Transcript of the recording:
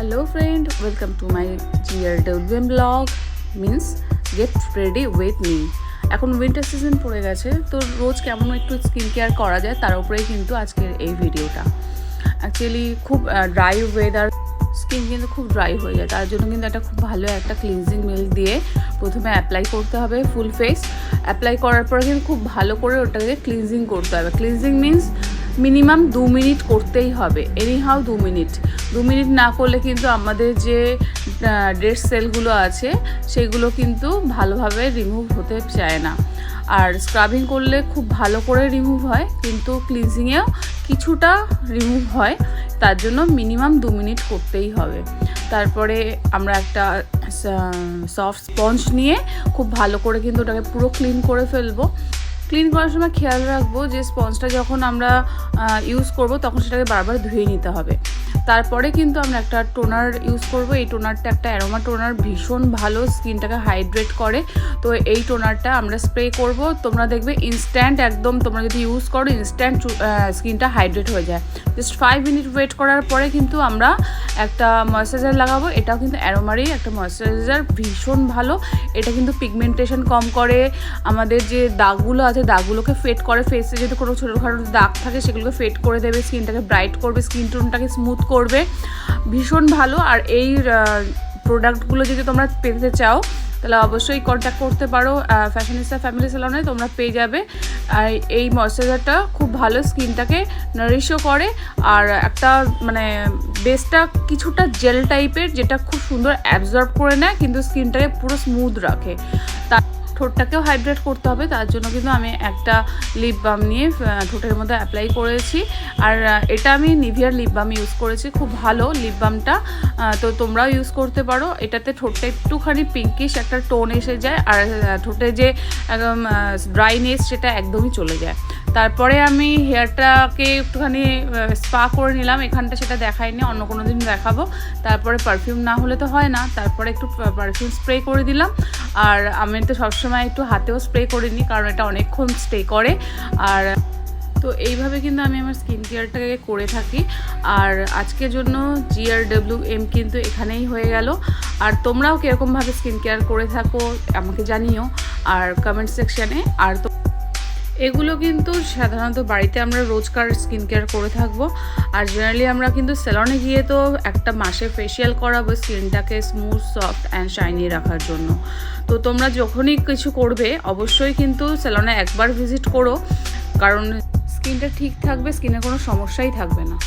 Hello friend, welcome to my GRWM blog means get ready with me. এখন winter season পড়ে গেছে, তো রোজ কেমন একটু স্কিন কেয়ার করা যায় তার উপরেই কিন্তু আজকের এই ভিডিওটা। অ্যাকচুয়ালি খুব ড্রাই ওয়েদার, স্কিন কিন্তু খুব ড্রাই হয়ে যায়, তার জন্য কিন্তু একটা খুব ভালো একটা ক্লিনজিং মিল্ক দিয়ে প্রথমে অ্যাপ্লাই করতে হবে ফুল ফেস। অ্যাপ্লাই করার পরে কিন্তু খুব ভালো করে ওটাকে ক্লিনজিং করতে হবে। ক্লিনজিং মিন্স মিনিমাম 2 মিনিট করতেই হবে, এনিহাউ 2 মিনিট না করলে কিন্তু আমাদের যে ডেড সেলগুলো আছে সেগুলো কিন্তু ভালোভাবে রিমুভ হতে চায় না। আর স্ক্রাবিং করলে খুব ভালো করে রিমুভ হয়, কিন্তু ক্লিনজিংয়েও কিছুটা রিমুভ হয়, তার জন্য মিনিমাম 2 মিনিট করতেই হবে। তারপরে আমরা একটা সফট স্পঞ্জ নিয়ে খুব ভালো করে কিন্তু ওটাকে পুরো ক্লিন করে ফেলবো। ক্লিন করার সময় খেয়াল রাখবো যে স্পঞ্জটা যখন আমরা ইউজ করব তখন সেটাকে বারবার ধুয়ে নিতে হবে। তারপরে কিন্তু আমরা একটা টোনার ইউজ করব। এই টোনারটা একটা অ্যারোমা টোনার, ভীষণ ভালো, স্কিনটাকে হাইড্রেট করে। তো এই টোনারটা আমরা স্প্রে করব। তোমরা দেখবে ইনস্ট্যান্ট, একদম তোমরা যদি ইউজ করো ইনস্ট্যান্ট স্কিনটা হাইড্রেট হয়ে যায়। জাস্ট 5 মিনিট ওয়েট করার পরে কিন্তু আমরা একটা ময়েশ্চারাইজার লাগাবো। এটাও কিন্তু অ্যারোমারই একটা ময়েশ্চারাইজার, ভীষণ ভালো। এটা কিন্তু পিগমেন্টেশন কম করে, আমাদের যে দাগগুলো আছে দাগগুলোকে ফেড করে, ফেসে যদি কোনো ছোটোখাটো দাগ থাকে সেগুলোকে ফেড করে দেবে, স্কিনটাকে ব্রাইট করবে, স্কিন টোনটাকে স্মুথ করবে, ভীষণ ভালো। আর এই প্রোডাক্টগুলো যদি তোমরা পেতে চাও তাহলে অবশ্যই কন্ট্যাক্ট করতে পারো, ফ্যাশনিস্টা ফ্যামিলি স্যালনে তোমরা পেয়ে যাবে। আর এই ময়েশ্চারাইজারটা খুব ভালো, স্কিনটাকে নারিশও করে, আর একটা মানে বেসটা কিছুটা জেল টাইপের, যেটা খুব সুন্দর অ্যাবজর্ব করে নেয় কিন্তু স্কিনটাকে পুরো স্মুথ রাখে। ঠোঁটটাকেও হাইড্রেট করতে হবে, তার জন্য কিন্তু আমি একটা লিপ বাম নিয়ে ঠোঁটের মধ্যে অ্যাপ্লাই করেছি। আর এটা আমি নিভিয়ার লিপ বাম ইউজ করেছি, খুব ভালো লিপ বামটা, তো তোমরাও ইউজ করতে পারো। এটাতে ঠোঁটটা একটুখানি পিঙ্কিশ একটা টোন এসে যায়, আর ঠোঁটে যে একদম ড্রাইনেস সেটা একদমই চলে যায়। তারপরে আমি হেয়ারটাকে একটুখানি স্পা করে নিলাম, এখানটা সেটা দেখাইনি, অন্য কোনো দিন দেখাবো। তারপরে পারফিউম না হলে তো হয় না, তারপরে একটু পারফিউম স্প্রে করে দিলাম। আর আমি তো সবসময় একটু হাতেও স্প্রে করে নিই, কারণ এটা অনেকক্ষণ স্টে করে। আর তো এইভাবে কিন্তু আমি আমার স্কিন কেয়ারটাকে করে থাকি। আর আজকের জন্য GRWM কিন্তু এখানেই হয়ে গেল। আর তোমরাও কীরকমভাবে স্কিন কেয়ার করে থাকো আমাকে জানিও আর কমেন্ট সেকশানে। আর তো এগুলো কিন্তু সাধারণত বাড়িতে আমরা রোজকার স্কিন কেয়ার করে থাকবো। আর জেনারেলি আমরা কিন্তু সেলনে গিয়ে তো একটা মাসে ফেশিয়াল করাবো স্কিনটাকে স্মুথ, সফট অ্যান্ড শাইনি রাখার জন্য। তো তোমরা যখনই কিছু করবে অবশ্যই কিন্তু সেলনে একবার ভিজিট করো, কারণ স্কিনটা ঠিক থাকবে, স্কিনে কোনো সমস্যাই থাকবে না।